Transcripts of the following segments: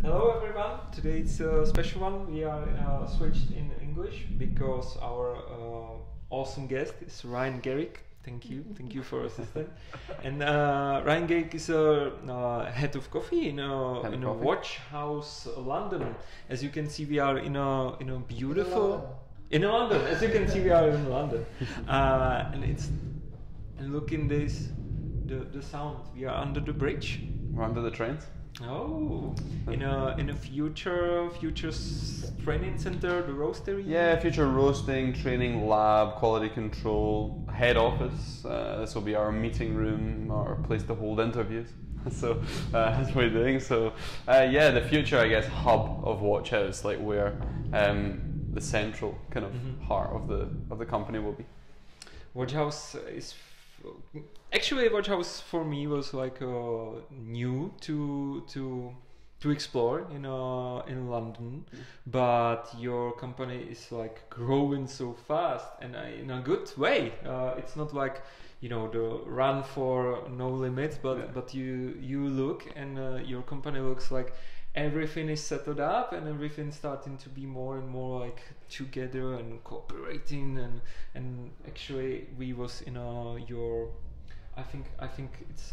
Hello everyone, today it's a special one. We are switched in English because our awesome guest is Ryan Garrick. Thank you for assisting. And Ryan Garrick is a head of coffee in a Watchhouse, London. As you can see, we are in a beautiful in London. As you can see, we are in London, and look in this the sound. We are under the bridge. We're under the trains. Oh, in a future training center, the roastery. Yeah, future roasting, training lab, quality control, head office. This will be our meeting room, our place to hold interviews. So that's what we're doing. So yeah, the future, I guess, hub of Watchhouse, like where the central kind of heart of the company will be. Watchhouse is. Actually, Watchhouse for me was like new to explore in London, but your company is like growing so fast and in a good way. It's not like the run for no limits, but you look and your company looks like everything is settled up and everything's starting to be more and more like together and cooperating and actually we was in your I think it's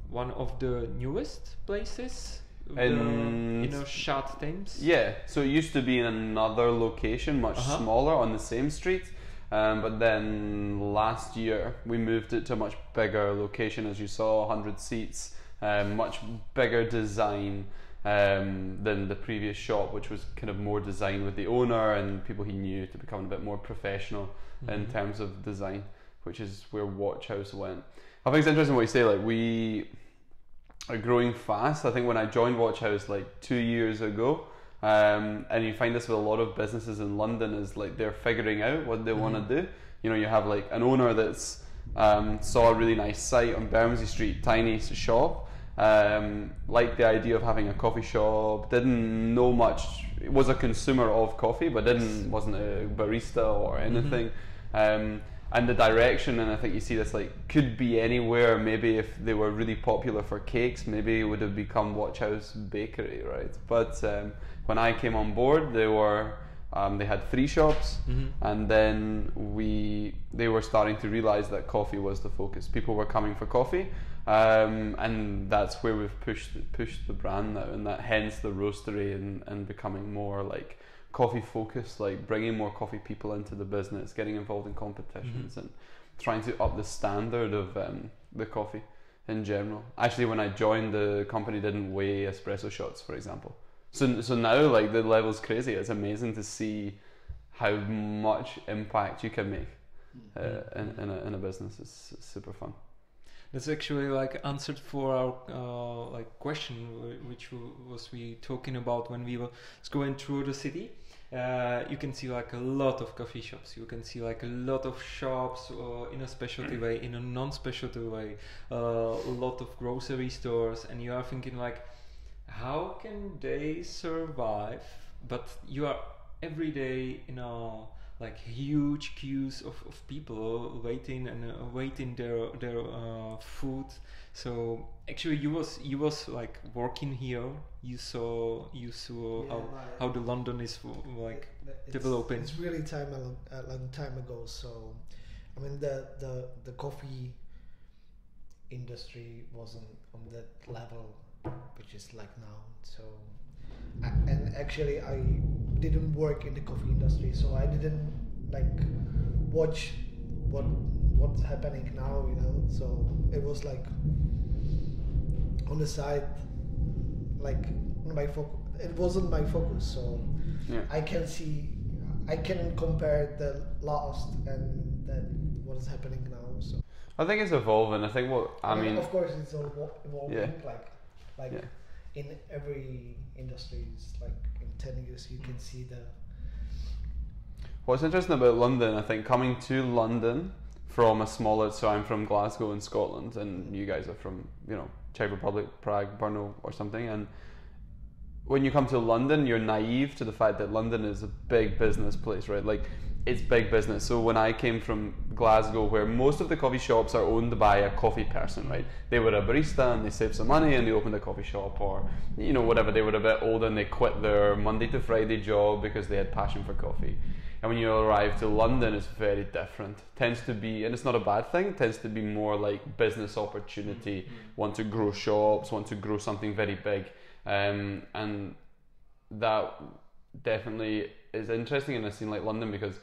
one of the newest places in short times. Yeah, so it used to be in another location, much smaller on the same street. But then last year we moved it to a much bigger location, as you saw, 100 seats, much bigger design than the previous shop, which was kind of more designed with the owner and people he knew, to become a bit more professional in terms of design, which is where Watchhouse went. I think it's interesting what you say, like we are growing fast. I think when I joined Watchhouse like 2 years ago, and you find this with a lot of businesses in London, is like they're figuring out what they want to do. You have like an owner that's saw a really nice site on Bermondsey Street, tiny shop, liked the idea of having a coffee shop, didn't know much, was a consumer of coffee but wasn't a barista or anything, and the direction, and I think you see this like could be anywhere. Maybe if they were really popular for cakes, maybe it would have become Watchhouse Bakery, right? But when I came on board, they had 3 shops, and then they were starting to realize that coffee was the focus. People were coming for coffee, and that's where we've pushed the brand now, and that hence the roastery and becoming more like coffee focused, like bringing more coffee people into the business, getting involved in competitions, and trying to up the standard of the coffee in general. Actually, when I joined, the company didn't weigh espresso shots, for example. So now like the level's crazy. It's amazing to see how much impact you can make in a business. It's super fun. That's actually like answered for our like question, which was we talking about when we were going through the city. You can see like a lot of coffee shops. You can see like a lot of shops in a specialty way, in a non-specialty way. A lot of grocery stores, and you are thinking like, how can they survive? But you are every day in a like huge queues of people waiting their food. So actually you was like working here. You saw how the London is like developing. It's really a long time ago. So I mean the coffee industry wasn't on that level which is like now. So and actually I didn't work in the coffee industry, so I didn't like watch what's happening now, so it was like on the side, like it wasn't my focus, so I can compare the last and then what is happening now. So I think it's evolving. I think I mean of course it's evolving, like in every industry. It's like in 10 years you can see the. What's interesting about London, I think, coming to London from a smaller, so I'm from Glasgow in Scotland, and you guys are from Czech Republic, Prague, Brno or something, and when you come to London, you're naive to the fact that London is a big business place, right? Like, it's big business. So when I came from Glasgow, where most of the coffee shops are owned by a coffee person, right? They were a barista and they saved some money and they opened a coffee shop, or, you know, whatever. They were a bit older and they quit their Monday to Friday job because they had passion for coffee. And when you arrive to London, it's very different. Tends to be, and it's not a bad thing, tends to be more like business opportunity, want to grow shops, want to grow something very big. And that definitely is interesting in a scene like London, because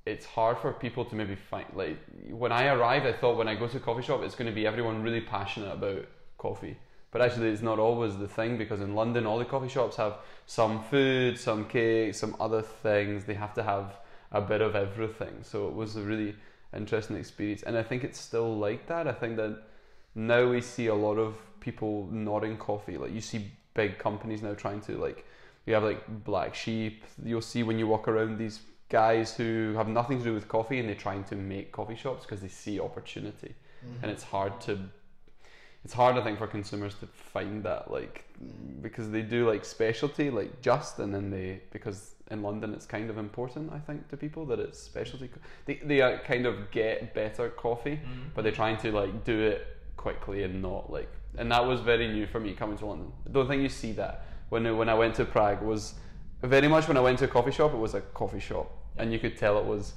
it's hard for people to maybe find, like, when I arrived, I thought when I go to a coffee shop, it's going to be everyone really passionate about coffee. But actually, it's not always the thing, because in London, all the coffee shops have some food, some cake, some other things. They have to have a bit of everything. So it was a really interesting experience. And I think it's still like that. I think that now we see a lot of people not in coffee. Like, you see big companies now trying to, like, you have like Black Sheep. You'll see when you walk around these guys who have nothing to do with coffee and they're trying to make coffee shops because they see opportunity. And it's hard, I think, for consumers to find that, like, because they do like specialty, like Just, and then because in London it's kind of important, I think, to people that it's specialty. They kind of get better coffee, but they're trying to like do it quickly and not like, and that was very new for me coming to London. I don't think you see that when I went to Prague. Was very much when I went to a coffee shop, it was a coffee shop, and you could tell it was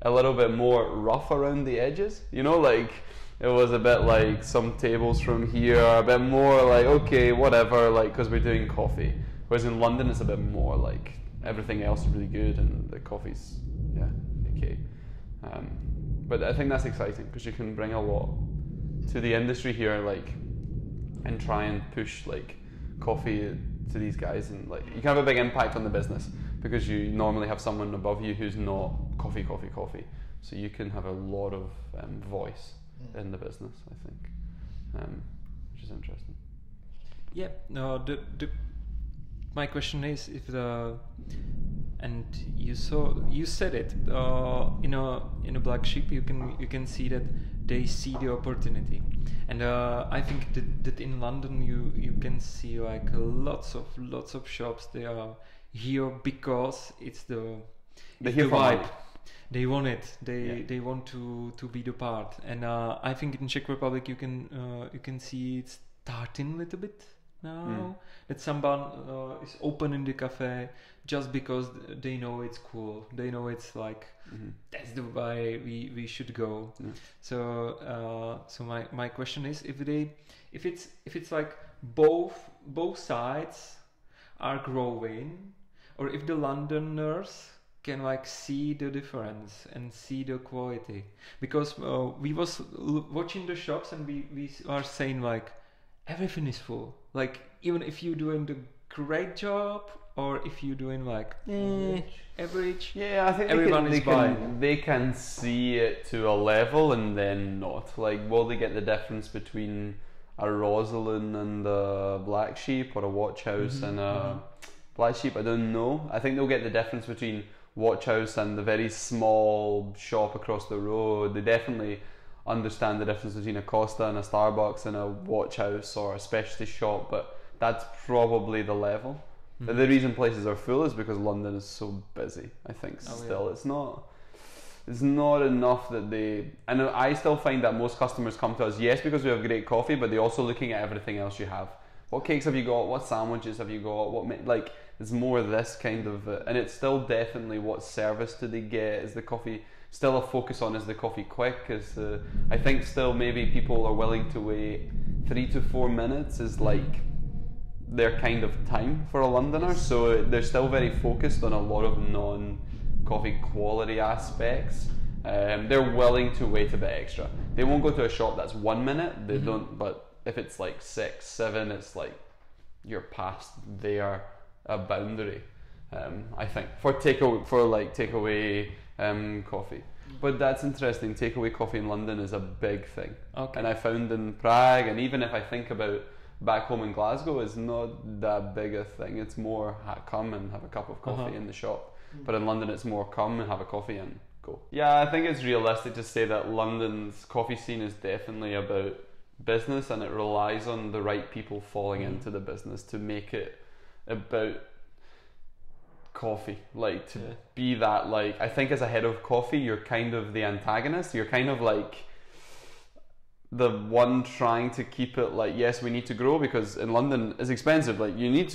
a little bit more rough around the edges, you know, like it was a bit like some tables from here, a bit more like, okay, whatever, like, because we're doing coffee. Whereas in London, it's a bit more like everything else is really good and the coffee's, yeah, okay. But I think that's exciting because you can bring a lot to the industry here, like, and try and push like coffee to these guys, and like you can have a big impact on the business because you normally have someone above you who's not coffee. So you can have a lot of voice in the business, I think, which is interesting. Yeah. No. My question is if and you said it in a Black Sheep, you can see that they see the opportunity, and I think that in London you can see like lots of shops. They are here because it's the vibe. They want it. They want to be the part, and I think in Czech Republic you can see it starting a little bit now, that someone is open in the cafe just because they know it's cool. They know it's like that's the way we should go. So my question is if it's like both sides are growing, or if the Londoners can like see the difference and see the quality, because we was watching the shops and we are saying like everything is full, like even if you're doing the great job or if you're doing like average. Yeah, I think they can see it to a level and then not. Like, will they get the difference between a Rosalind and a Black Sheep, or a Watchhouse and a Black Sheep? I don't know. I think they'll get the difference between Watchhouse and the very small shop across the road. They definitely understand the difference between a Costa and a Starbucks and a Watchhouse or a specialty shop, but that's probably the level. But the reason places are full is because London is so busy, I think. It's not enough that they, and I still find that most customers come to us, yes, because we have great coffee, but they're also looking at everything else you have. What cakes have you got? What sandwiches have you got? Like, it's more this kind of, and it's still definitely what service do they get? Is the coffee still a focus on? Is the coffee quick? I think still maybe people are willing to wait 3 to 4 minutes is like their kind of time for a Londoner. So they're still very focused on a lot of non-coffee quality aspects. They're willing to wait a bit extra. They won't go to a shop that's 1 minute. They don't. But if it's like 6, 7, it's like you're past their boundary. I think for takeaway coffee. But that's interesting. Takeaway coffee in London is a big thing. Okay. And I found in Prague, and even if I think about back home in Glasgow, it's not that big a thing. It's more come and have a cup of coffee in the shop. But in London, it's more come and have a coffee and go. Yeah, I think it's realistic to say that London's coffee scene is definitely about business, and it relies on the right people falling into the business to make it about coffee, like to be that, like, I think as a head of coffee you're kind of the antagonist, you're kind of like the one trying to keep it like, yes, we need to grow because in London it's expensive, like you need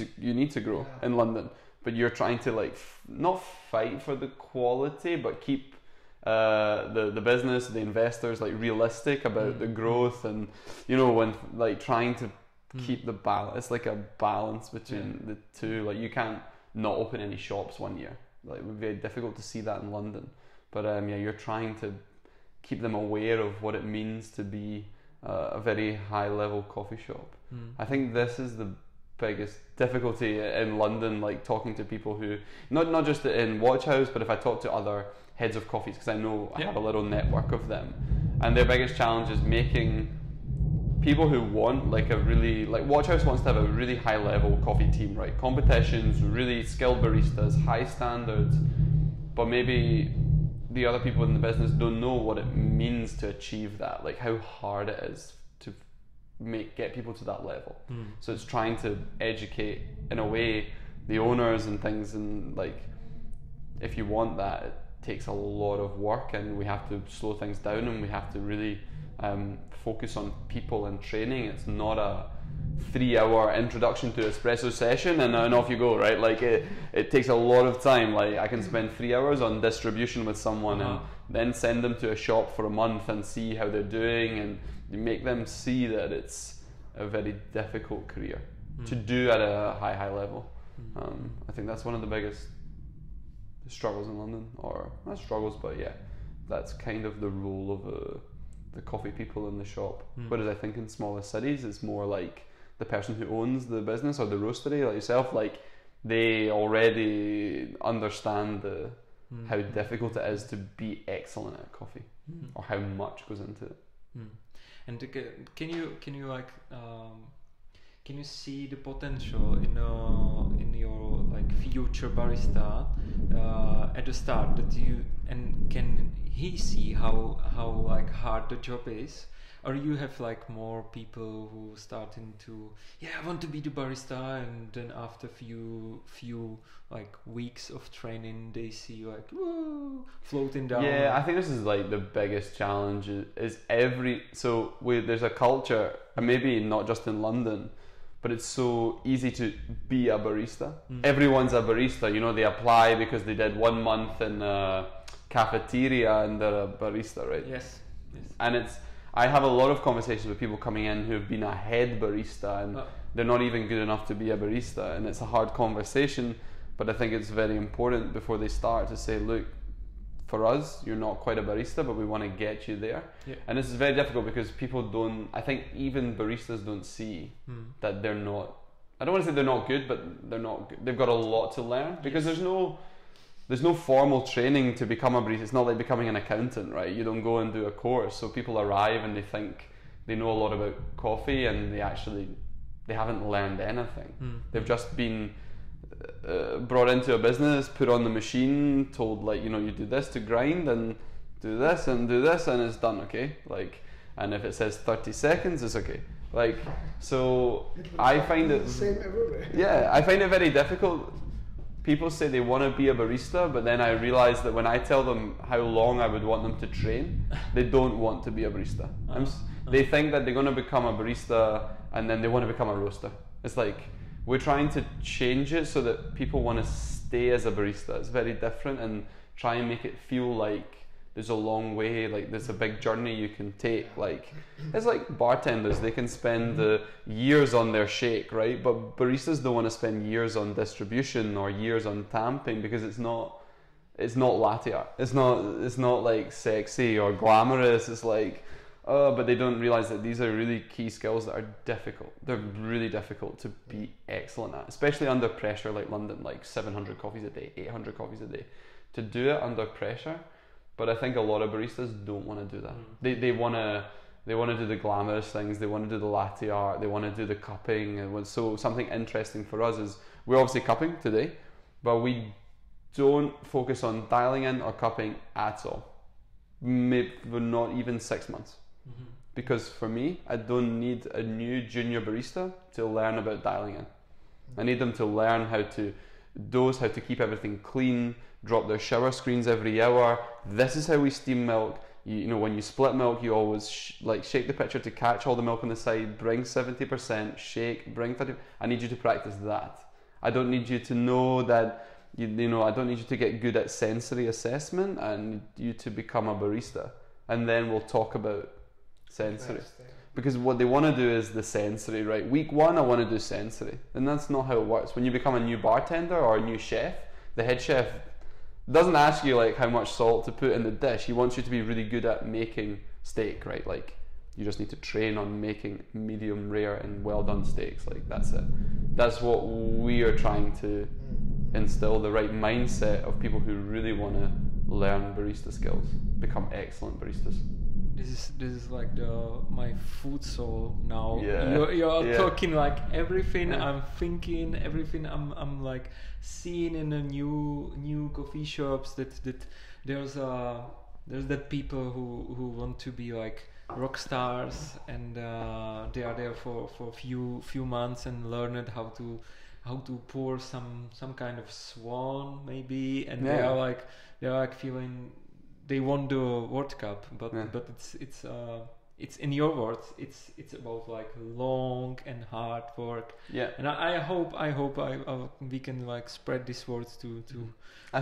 to grow in London, but you're trying to like not fight for the quality but keep the business, the investors like realistic about the growth, and you know, when like trying to keep the balance, it's like a balance between the two. Like you can't not open any shops one year, like it would be very difficult to see that in London, but you're trying to keep them aware of what it means to be a very high level coffee shop. I think this is the biggest difficulty in London, like talking to people who not just in Watchhouse, but if I talk to other heads of coffees, because I know I have a little network of them, and their biggest challenge is making people who want like a really, like Watchhouse wants to have a really high level coffee team, right? Competitions, really skilled baristas, high standards, but maybe the other people in the business don't know what it means to achieve that, like how hard it is to get people to that level. So it's trying to educate in a way the owners and things, and like if you want that, it takes a lot of work, and we have to slow things down, and we have to really focus on people and training. It's not a 3-hour introduction to espresso session and off you go, right? Like it takes a lot of time. Like I can spend 3 hours on distribution with someone and then send them to a shop for a month and see how they're doing, and you make them see that it's a very difficult career to do at a high level. I think that's one of the biggest struggles in London, or not struggles, but yeah, that's kind of the role of the coffee people in the shop. Whereas I think in smaller cities it's more like the person who owns the business or the roastery, like yourself, like they already understand how difficult it is to be excellent at coffee, or how much goes into it. And can you like can you see the potential in your like future barista at the start, that you, and can he see how like hard the job is? Or you have like more people who starting to, I want to be the barista, and then after few like weeks of training they see like, whoa, floating down. I think this is like the biggest challenge is there's a culture, and maybe not just in London, but it's so easy to be a barista. Everyone's a barista, you know, they apply because they did 1 month in a cafeteria and they're a barista, right? Yes. And I have a lot of conversations with people coming in who've been a head barista and they're not even good enough to be a barista, and it's a hard conversation, but I think it's very important before they start to say, look, for us, you're not quite a barista, but we want to get you there. And this is very difficult because people don't, I think even baristas don't see that they're not, I don't want to say they're not good, but they're not good. They've got a lot to learn, because there's no formal training to become a barista. It's not like becoming an accountant, right? You don't go and do a course. So people arrive and they think they know a lot about coffee, and they haven't learned anything. They've just been brought into a business, put on the machine, told like, you know, you do this to grind and do this and it's done, okay? Like, and if it says 30 seconds, it's okay. Like, so I find it same everywhere. I find it very difficult. People say they want to be a barista, but then I realize that when I tell them how long I would want them to train, they don't want to be a barista. They think that they're going to become a barista and then they want to become a roaster. It's like, we're trying to change it so that people want to stay as a barista. It's very different, and try and make it feel like there's a long way, like there's a big journey you can take. Like, it's like bartenders, they can spend years on their shake, right? But baristas don't want to spend years on distribution or years on tamping, because it's not latte art. It's not like sexy or glamorous. It's like, but they don't realize that these are really key skills that are difficult. They're really difficult to be excellent at, especially under pressure like London, like 700 coffees a day, 800 coffees a day. To do it under pressure. But I think a lot of baristas don't want to do that. They want to do the glamorous things. They want to do the latte art. They want to do the cupping. And so something interesting for us is we're obviously cupping today, but we don't focus on dialing in or cupping at all. Maybe not even 6 months. Because for me, I don't need a new junior barista to learn about dialing in. I need them to learn how to dose, how to keep everything clean, drop their shower screens every hour. This is how we steam milk. You know, when you split milk, you always shake the pitcher to catch all the milk on the side, bring 70%, shake, bring 30%. I need you to practice that. I don't need you to know that, you know, I don't need you to get good at sensory assessment. I need you to become a barista. And then we'll talk about sensory. Because what they want to do is the sensory, right? Week 1, I want to do sensory. And that's not how it works. When you become a new bartender or a new chef, the head chef doesn't ask you like how much salt to put in the dish. He wants you to be really good at making steak, right? Like, you just need to train on making medium rare and well done steaks. Like, that's it. That's what we are trying to instill, the right mindset of people who really want to learn barista skills, become excellent baristas. This is like my food soul now. Yeah. You're talking like everything I'm thinking, everything I'm like seeing in the new coffee shops. That there's that people who want to be like rock stars, and they are there for a few months and learned how to pour some kind of swan maybe, and they are like feeling they won the World Cup, but it's in your words, it's about like long and hard work. Yeah. And I hope we can like spread these words to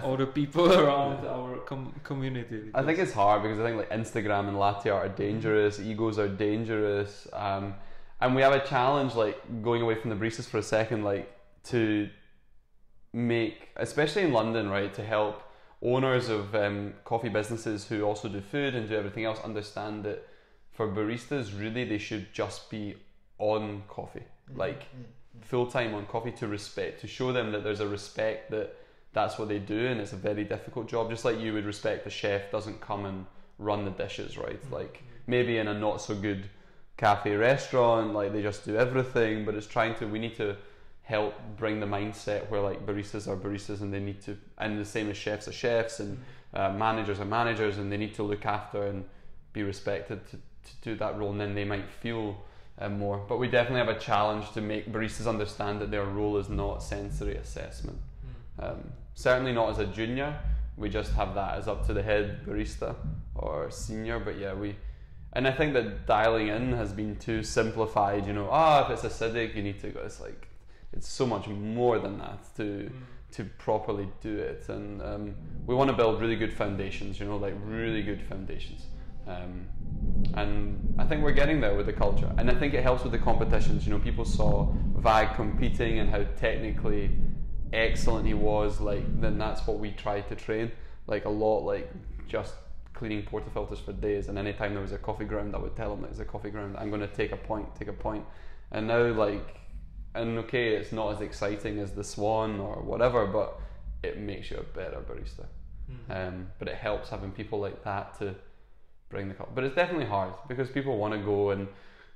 all the people around our community. I think it's hard because I think like Instagram and latte art are dangerous, egos are dangerous, and we have a challenge like going away from the baristas for a second, like to make, especially in London, right, to help owners of coffee businesses who also do food and do everything else understand that for baristas, really they should just be on coffee, like full-time on coffee, to show them that there's a respect that that's what they do, and it's a very difficult job, just like you would respect a chef doesn't come and run the dishes, right? Like maybe in a not so good cafe restaurant, like they just do everything, but it's we need to help bring the mindset where like baristas are baristas, and they need to, and the same as chefs are chefs, and managers are managers, and they need to look after and be respected to do that role, and then they might feel more. But we definitely have a challenge to make baristas understand that their role is not sensory assessment. Certainly not as a junior, we just have that as up to the head barista or senior, but yeah, and I think that dialing in has been too simplified, you know, if it's acidic you need to go, it's so much more than that to properly do it, and we want to build really good foundations, you know, like really good foundations, and I think we're getting there with the culture, and I think it helps with the competitions. You know, people saw Vag competing and how technically excellent he was, like then that's what we tried to train, like a lot, like just cleaning portafilters for days, and anytime there was a coffee ground I would tell him there's a coffee ground, I'm going to take a point, and now like, and okay, it's not as exciting as the Swan or whatever, but it makes you a better barista. But it helps having people like that to bring the cup. But it's definitely hard because people want to go, and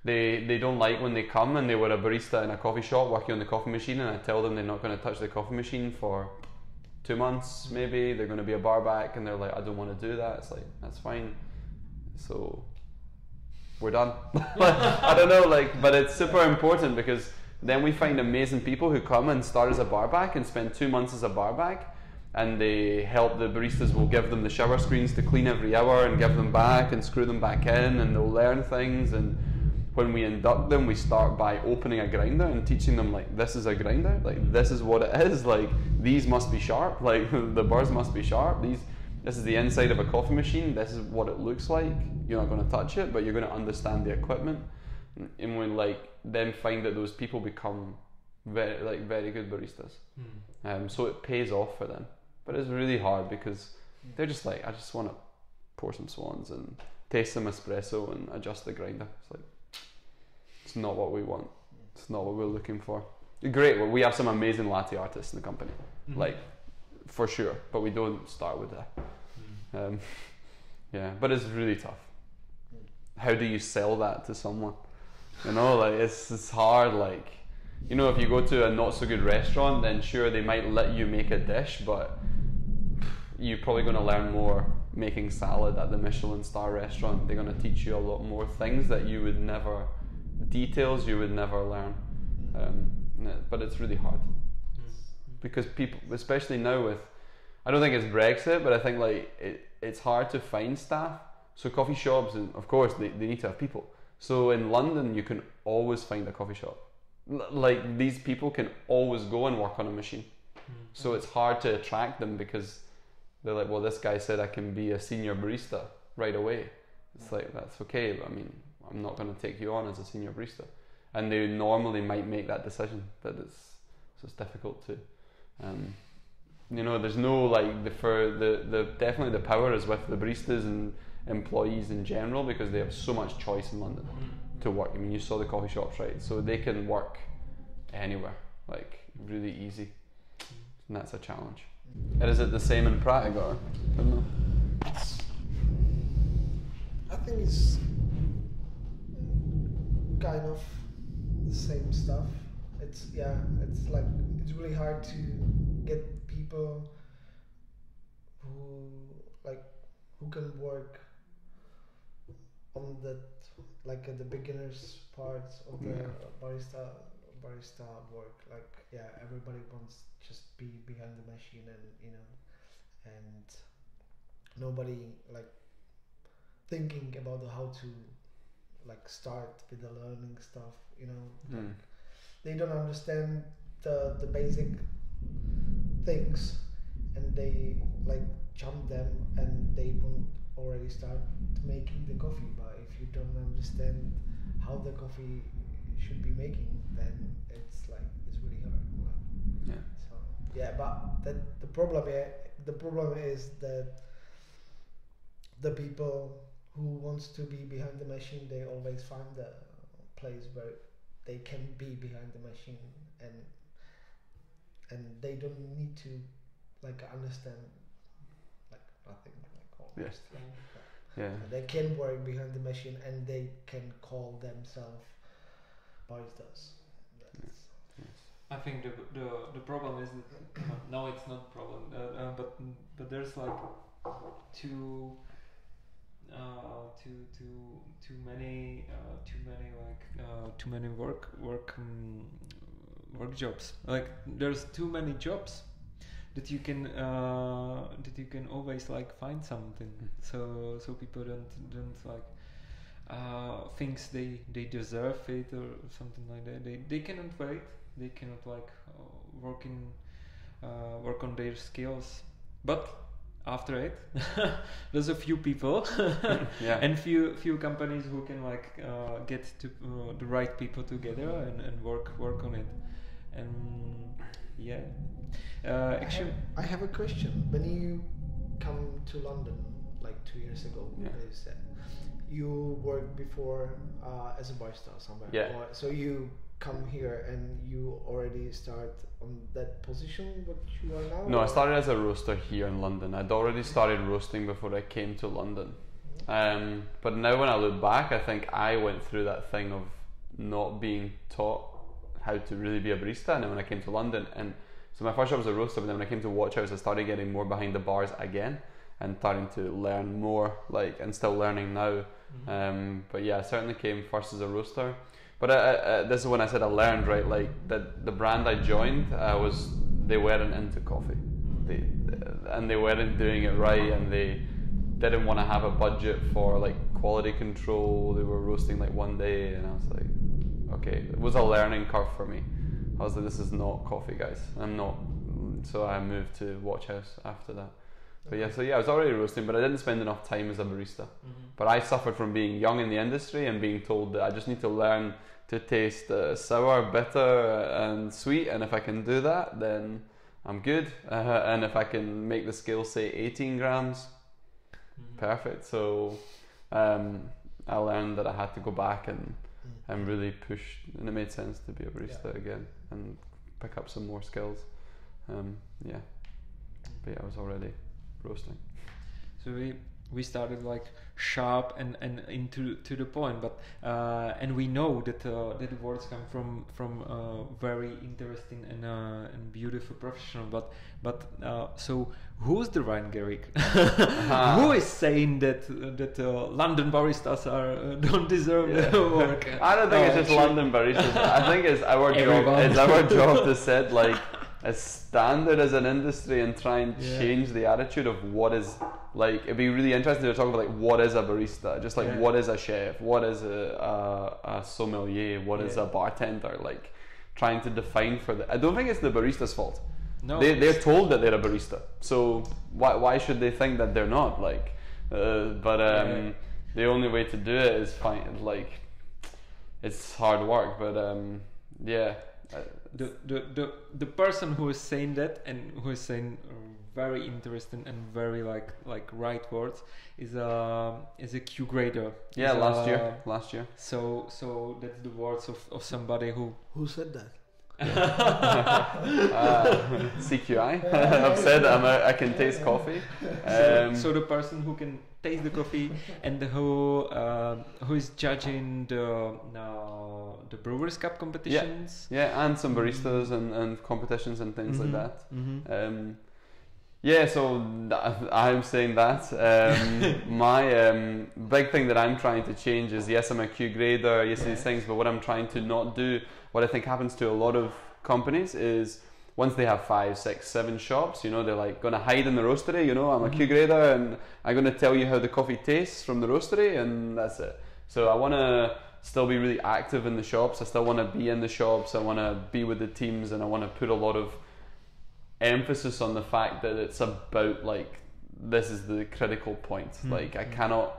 they don't like when they come and they were a barista in a coffee shop working on the coffee machine, and I tell them they're not going to touch the coffee machine for 2 months maybe, they're going to be a bar back, and they're like, I don't want to do that. It's like, that's fine. So we're done. I don't know, like, but it's super important because then we find amazing people who come and start as a bar back and spend 2 months as a bar back, and they help the baristas. Will give them the shower screens to clean every hour and give them back and screw them back in, and they'll learn things. And when we induct them, we start by opening a grinder and teaching them, like, this is a grinder, like this is what it is, like these must be sharp, like the bars must be sharp, this is the inside of a coffee machine, this is what it looks like. You're not going to touch it, but you're going to understand the equipment. And we then find that those people become very good baristas. So it pays off for them, but it's really hard because they're just like, I just want to pour some swans and taste some espresso and adjust the grinder. It's like, it's not what we want. It's not what we're looking for. Great, well, we have some amazing latte artists in the company, like for sure, but we don't start with that. Yeah, but it's really tough. How do you sell that to someone? You know, like it's hard. Like, you know, if you go to a not so good restaurant, then sure, they might let you make a dish, but you're probably going to learn more making salad at the Michelin star restaurant. They're going to teach you a lot more things that you would never, details you would never learn. but it's really hard because people, especially now with, I don't think it's Brexit, but I think like it's hard to find staff. So coffee shops, and of course they need to have people. So in London you can always find a coffee shop. Like these people can always go and work on a machine. So it's hard to attract them because they're like, well, this guy said I can be a senior barista right away. It's like, that's okay, but I mean, I'm not going to take you on as a senior barista. And they normally might make that decision, but it's difficult to, you know, there's no like, definitely the power is with the baristas and employees in general because they have so much choice in London to work. I mean, you saw the coffee shops, right? So they can work anywhere, like really easy. And that's a challenge. And is it the same in Prague or? I don't know. I think it's kind of the same stuff. It's like it's really hard to get people who can work on that, like at the beginners parts of the barista work. Like everybody wants just be behind the machine, and you know, and nobody like thinking about how to like start with the learning stuff, you know. Like, they don't understand the basic things, and they like jump them, and they won't already start making the coffee. But if you don't understand how the coffee should be making, then it's really hard. But the problem is that the people who wants to be behind the machine, they always find the place where they can be behind the machine, and they don't need to like understand like nothing like almost. They can work behind the machine, and they can call themselves baristas. I think the problem is that no, it's not a problem, but there's like too many work jobs. Like there's too many jobs that you can always like find something. So people don't like thinks they deserve it or something like that. They cannot wait. They cannot like work on their skills. But after it, there's a few people and few companies who can like get to the right people together and work on it. And actually, I have a question. When you come to London like 2 years ago, you said you worked before as a barista somewhere. So you come here and you already start on that position what you are now? No, I started as a roaster here in London. I'd already started roasting before I came to London. But now when I look back, I think I went through that thing of not being taught how to really be a barista, and then when I came to London, and so my first job was a roaster, but then when I came to Watchhouse I started getting more behind the bars again and starting to learn more, like, and still learning now. But yeah, I certainly came first as a roaster. But this is when I said I learned, right? Like the brand I joined they weren't into coffee, and they weren't doing it right, and they didn't want to have a budget for like quality control. They were roasting like one day, and I was like, okay, it was a learning curve for me. I was like, this is not coffee, guys. I'm not. So I moved to Watchhouse after that. But I was already roasting, but I didn't spend enough time as a barista. But I suffered from being young in the industry and being told that I just need to learn to taste sour, bitter, and sweet, and if I can do that, then I'm good. And if I can make the scale say 18 grams, perfect. So I learned that I had to go back and really push, and it made sense to be a barista again and pick up some more skills. But I was already roasting. So we started like sharp and into to the point, but and we know that that the words come from very interesting and beautiful professional, but so who's the Ryan Garrick? Who is saying that London baristas are don't deserve the work? I don't think it's just London baristas. I think it's our job. It's our job to set like a standard as an industry and try and change the attitude of what is like. It'd be really interesting to talk about like what is a barista, just like what is a chef, what is a sommelier, what is a bartender, like trying to define for the. I don't think it's the barista's fault. No, they're told that they're a barista, so why should they think that they're not? Like, the only way to do it is find like it's hard work, but the person who is saying that and who is saying very interesting and very like right words is a Q grader. Yeah, last year. So that's the words of somebody who said that. CQI. I've said I can taste coffee. So the person who can taste the coffee and who is judging the Brewers Cup competitions. Yeah, and some baristas and competitions and things like that. So I'm saying that. My big thing that I'm trying to change is, yes, I'm a Q grader, yes, these things, but what I'm trying to not do, what I think happens to a lot of companies is once they have 5, 6, 7 shops, you know, they're like going to hide in the roastery, you know, I'm a Q grader and I'm going to tell you how the coffee tastes from the roastery and that's it. So I want to still be really active in the shops, I still want to be in the shops, I want to be with the teams, and I want to put a lot of emphasis on the fact that it's about like this is the critical point. Like I cannot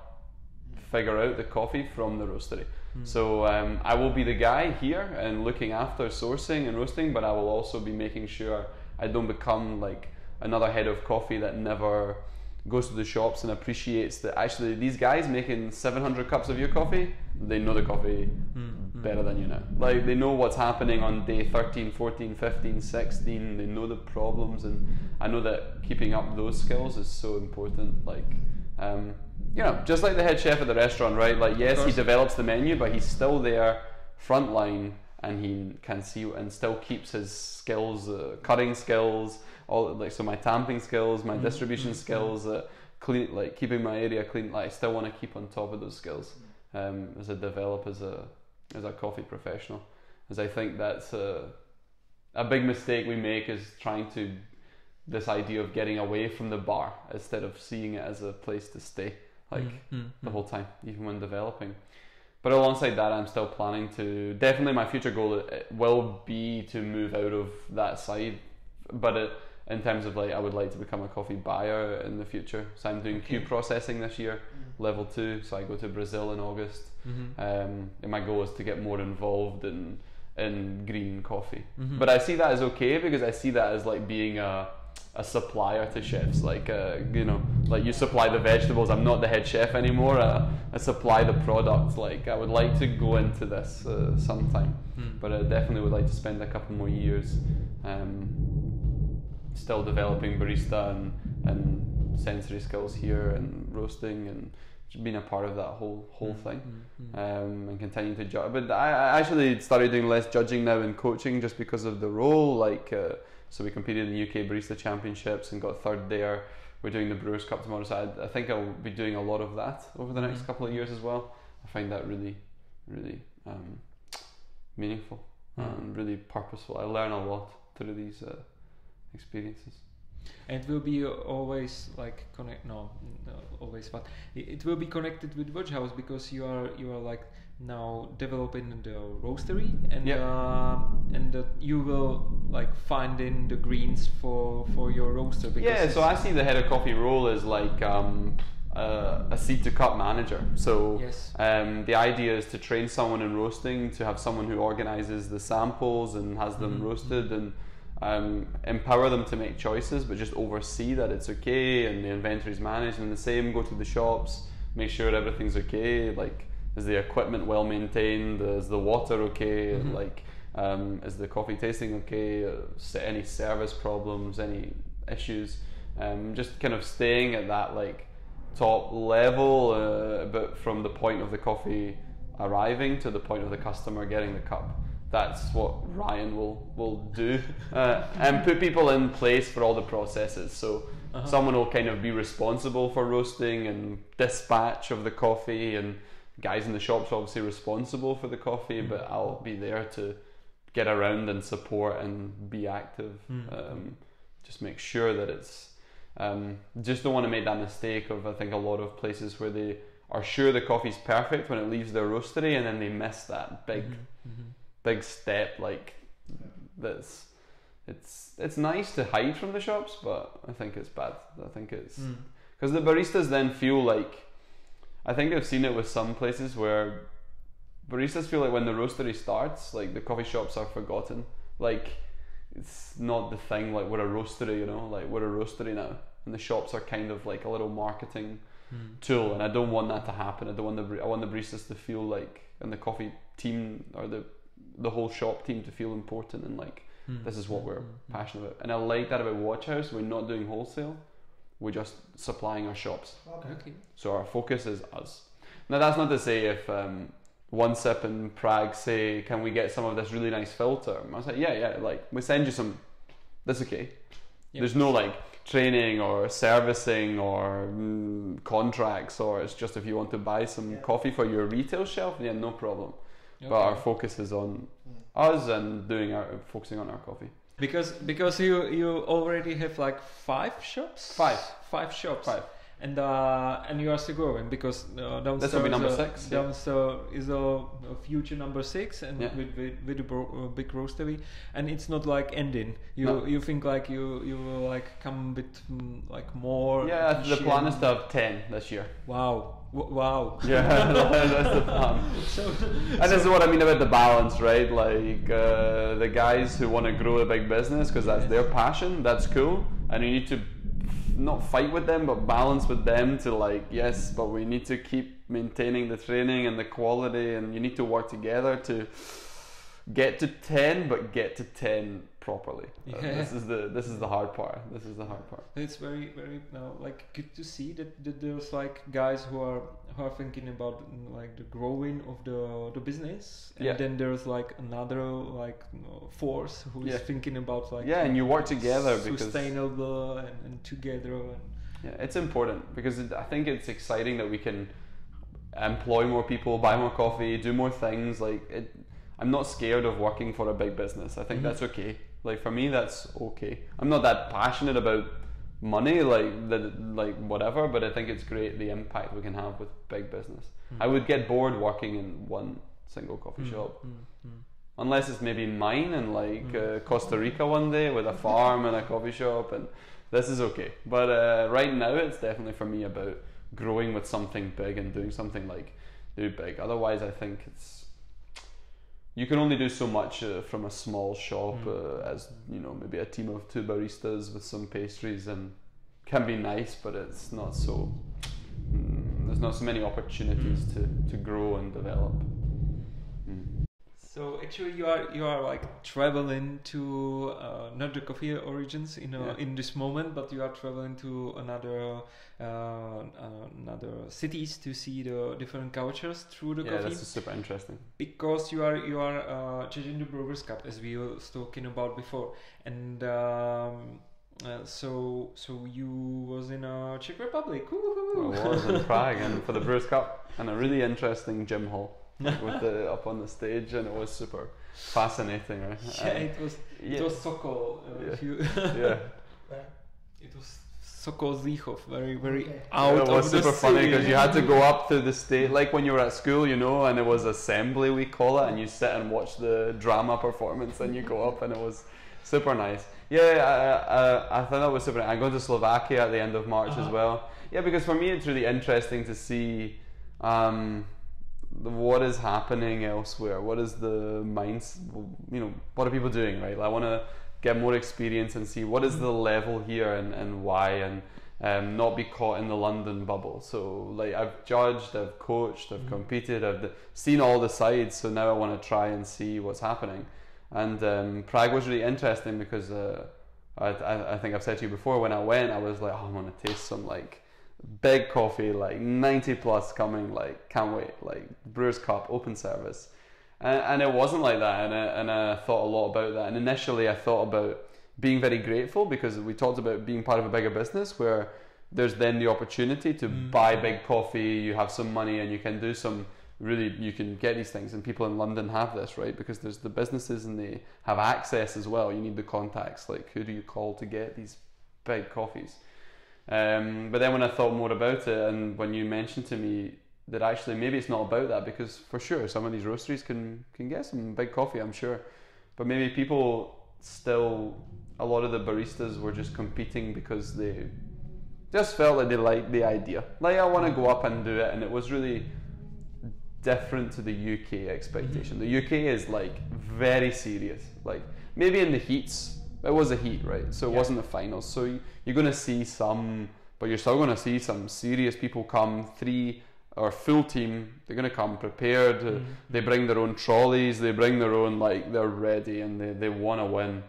figure out the coffee from the roastery. So I will be the guy here and looking after sourcing and roasting, but I will also be making sure I don't become like another head of coffee that never goes to the shops and appreciates that actually these guys making 700 cups of your coffee, they know the coffee better than you know. Like they know what's happening on day 13, 14, 15, 16, they know the problems, and I know that keeping up those skills is so important. Like you know, just like the head chef at the restaurant, right? Like yes, he develops the menu, but he's still there frontline and he can see and still keeps his skills, cutting skills, all like so my tamping skills, my distribution skills, clean, like keeping my area clean. Like I still want to keep on top of those skills as I develop as a coffee professional. As I think that's a big mistake we make is trying to this idea of getting away from the bar instead of seeing it as a place to stay like the whole time, even when developing. But alongside that, I'm still planning to, definitely my future goal will be to move out of that side, but in terms of like I would like to become a coffee buyer in the future. So I'm doing Q processing this year, level 2, so I go to Brazil in August. And my goal is to get more involved in green coffee. But I see that as okay, because I see that as like being a supplier to chefs, like you know, like you supply the vegetables, I'm not the head chef anymore, I supply the product. Like I would like to go into this sometime, but I definitely would like to spend a couple more years still developing barista and sensory skills here and roasting and being a part of that whole thing, and continuing to judge. But I actually started doing less judging now and coaching just because of the role. Like so we competed in the UK Barista Championships and got 3rd there. We're doing the Brewers Cup tomorrow, so I think I'll be doing a lot of that over the next couple of years as well. I find that really meaningful and really purposeful. I learn a lot through these experiences. And it will be always like always, but it will be connected with Watchhouse, because you are like now developing the roastery and that you will like find in the greens for your roaster. So I see the head of coffee role as like a seed to cup manager. So the idea is to train someone in roasting, to have someone who organizes the samples and has them roasted, and empower them to make choices, but just oversee that it's okay and the inventory's managed. And the same, go to the shops, make sure everything's okay, like is the equipment well maintained, is the water okay, like is the coffee tasting okay, any service problems, any issues, just kind of staying at that like top level, but from the point of the coffee arriving to the point of the customer getting the cup. That's what Ryan will do, and put people in place for all the processes. So someone will kind of be responsible for roasting and dispatch of the coffee, and guys in the shops are obviously responsible for the coffee, but I'll be there to get around and support and be active. Just make sure that it's just don't want to make that mistake of, I think, a lot of places where they are sure the coffee's perfect when it leaves their roastery, and then they miss that big step. Like that's it's nice to hide from the shops, but I think it's bad. I think it's because the baristas then feel like, I think I've seen it with some places where baristas feel like when the roastery starts, like the coffee shops are forgotten. Like it's not the thing. Like we're a roastery, you know. Like we're a roastery now, and the shops are kind of like a little marketing tool. And I don't want that to happen. I want the baristas to feel like, and the coffee team or the whole shop team to feel important and like this is what we're passionate about. And I like that about Watchhouse. We're not doing wholesale. We're just supplying our shops. Okay. So our focus is us. Now that's not to say if One Sip in Prague say, can we get some of this really nice filter? I was like, yeah, like we send you some. That's okay. Yep. There's no like training or servicing or contracts, or it's just if you want to buy some coffee for your retail shelf, no problem. Okay. But our focus is on us and focusing on our coffee. Because you already have like 5 shops. Five shops. And you are still growing because downstairs this will be number 6. Downstairs is a future number 6, and with a big roastery, and it's not like ending. You think like you will like come with like more. Yeah, the plan is to have 10 this year. Wow. Yeah, that's the plan. And this is what I mean about the balance, right? Like the guys who want to grow a big business because that's their passion. That's cool, and you need to not fight with them, but balance with them to like, yes, but we need to keep maintaining the training and the quality, and you need to work together to get to 10, but get to 10 properly. This is the hard part. It's very like good to see that there's like guys who are thinking about like the growing of the business, and then there's like another like force who is thinking about like and you work together sustainable and together. And it's important because I think it's exciting that we can employ more people, buy more coffee, do more things. Like I'm not scared of working for a big business. I think that's okay. Like for me, that's okay. I'm not that passionate about money, like whatever, but I think it's great the impact we can have with big business. I would get bored working in one single coffee shop, unless it's maybe mine in like Costa Rica one day with a farm and a coffee shop, and this is okay. But right now, it's definitely for me about growing with something big and doing something like big. Otherwise, I think you can only do so much from a small shop, as you know, maybe a team of 2 baristas with some pastries, and can be nice, but it's not so. There's not so many opportunities to grow and develop. So actually, you are like traveling to not the coffee origins in this moment, but you are traveling to another cities to see the different cultures through the coffee. Yeah, that's super interesting. Because you are judging the Brewers Cup, as we were talking about before, and so you was in Czech Republic. Woo-hoo-hoo. I was in Prague and for the Brewers Cup, and a really interesting gym hall. With up on the stage, and it was super fascinating, right? It was Sokol. It was Sokol Zlichov, very out. It was of the super funny because city. you had to go up to the stage, like when you were at school, you know, and it was assembly, we call it, and you sit and watch the drama performance, and you go up, and it was super nice. I thought that was super. I'm going to Slovakia at the end of March as well. Yeah, because for me it's really interesting to see. What is happening elsewhere? What is the minds? You know, what are people doing? Right? I want to get more experience and see what is the level here and why, and not be caught in the London bubble. So, like, I've judged, I've coached, I've competed, I've seen all the sides. So now I want to try and see what's happening. And Prague was really interesting because I think I've said to you before, when I went, I was like, I want to taste some like big coffee, like 90 plus coming, like can't wait, like brewer's cup, open service. And it wasn't like that, and I thought a lot about that. And initially I thought about being very grateful, because we talked about being part of a bigger business where there's then the opportunity to buy big coffee, you have some money and you can do some really, you can get these things, and people in London have this, right? Because there's the businesses and they have access as well. You need the contacts, like who do you call to get these big coffees? But then when I thought more about it, and when you mentioned to me that actually maybe it's not about that, because for sure some of these roasteries can get some big coffee, I'm sure, but maybe people still, a lot of the baristas were just competing because they just felt like they liked the idea, like I want to go up and do it, and it was really different to the UK expectation. The UK is like very serious, like maybe in the heats, it was a heat, right? So it wasn't the finals, so you're going to see some, but you're still going to see some serious people come, 3 or full team, they're going to come prepared, they bring their own trolleys, they bring their own, like they're ready, and they want to win.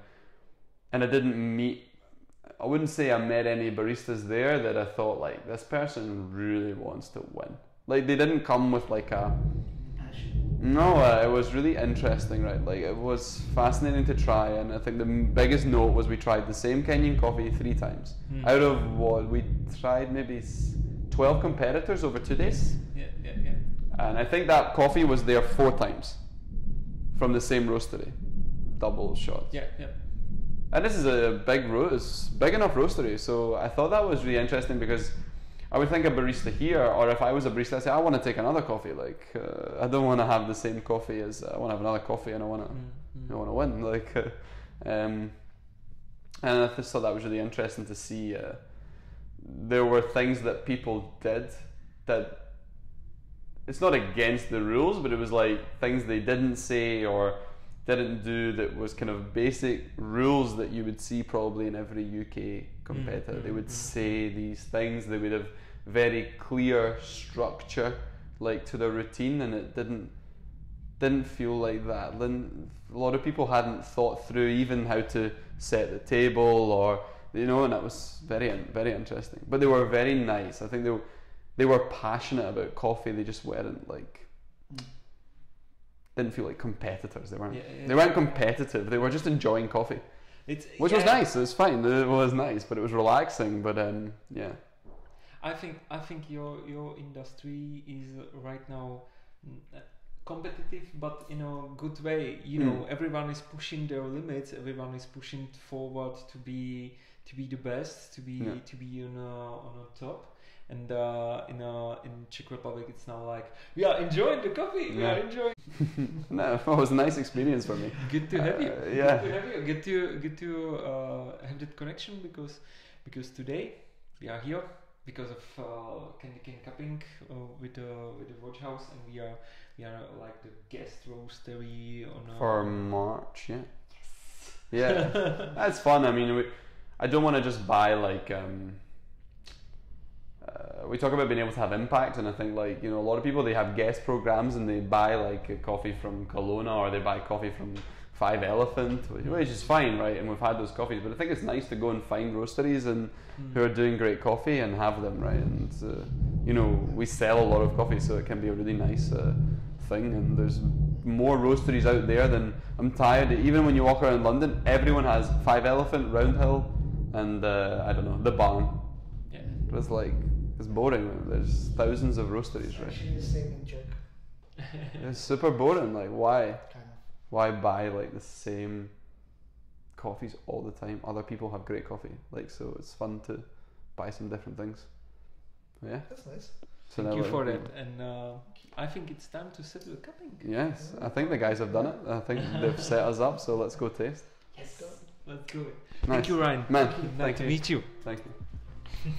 And I wouldn't say I met any baristas there that I thought like, this person really wants to win. Like they didn't come with like a, no, it was really interesting, right? Like it was fascinating to try, and I think the biggest note was we tried the same Kenyan coffee 3 times. Out of what we tried, maybe 12 competitors over 2 days. Yeah. And I think that coffee was there 4 times from the same roastery, double shots. Yeah. And this is a big big enough roastery, so I thought that was really interesting, because I would think a barista here, or if I was a barista, I'd say I want to take another coffee. Like I don't want to have the same coffee as I want to have another coffee, and I want to win. Like, and I just thought that was really interesting to see. There were things that people did that it's not against the rules, but it was like things they didn't say or didn't do that was kind of basic rules that you would see probably in every UK competitor. They would say these things, they would have very clear structure like to their routine, and it didn't feel like that. A lot of people hadn't thought through even how to set the table, or and that was very, very interesting. But they were very nice. I think they were passionate about coffee. They just weren't like didn't feel like competitors. They weren't competitive. They were just enjoying coffee, which was nice. It was fine. It was nice, but it was relaxing. But I think your industry is right now competitive, but in a good way. Everyone is pushing their limits. Everyone is pushing forward to be the best, to be on a top. And in Czech Republic, it's now like we are enjoying the coffee. We are enjoying. No, it was a nice experience for me. Good to have you. Yeah. Good to have you. Good to have that connection, because today we are here because of Candycane cupping with the Watchhouse, and we are like the guest roastery on for March. Yeah. Yeah, that's fun. I mean, I don't want to just buy like. We talk about being able to have impact, and I think like a lot of people, they have guest programs and they buy like a coffee from Kelowna, or they buy coffee from 5 Elephant, which is fine, right? And we've had those coffees, but I think it's nice to go and find roasteries and who are doing great coffee and have them, right? And we sell a lot of coffee, so it can be a really nice thing. And there's more roasteries out there than I'm tired. Even when you walk around London, everyone has 5 Elephant, Roundhill, and I don't know, the Barn. Yeah. It's boring. There's thousands of roasteries, right? Actually, the same in Czech. It's super boring. Like, why? Kind of. Why buy like the same coffees all the time? Other people have great coffee. Like, so it's fun to buy some different things. Yeah. That's nice. So thank you for that. And I think it's time to set the cupping. Yes, I think the guys have done it. I think they've set us up. So let's go taste. Yes. Let's do it. Nice. Thank you, Ryan. Man, Nice thank to you. meet you. Thank you.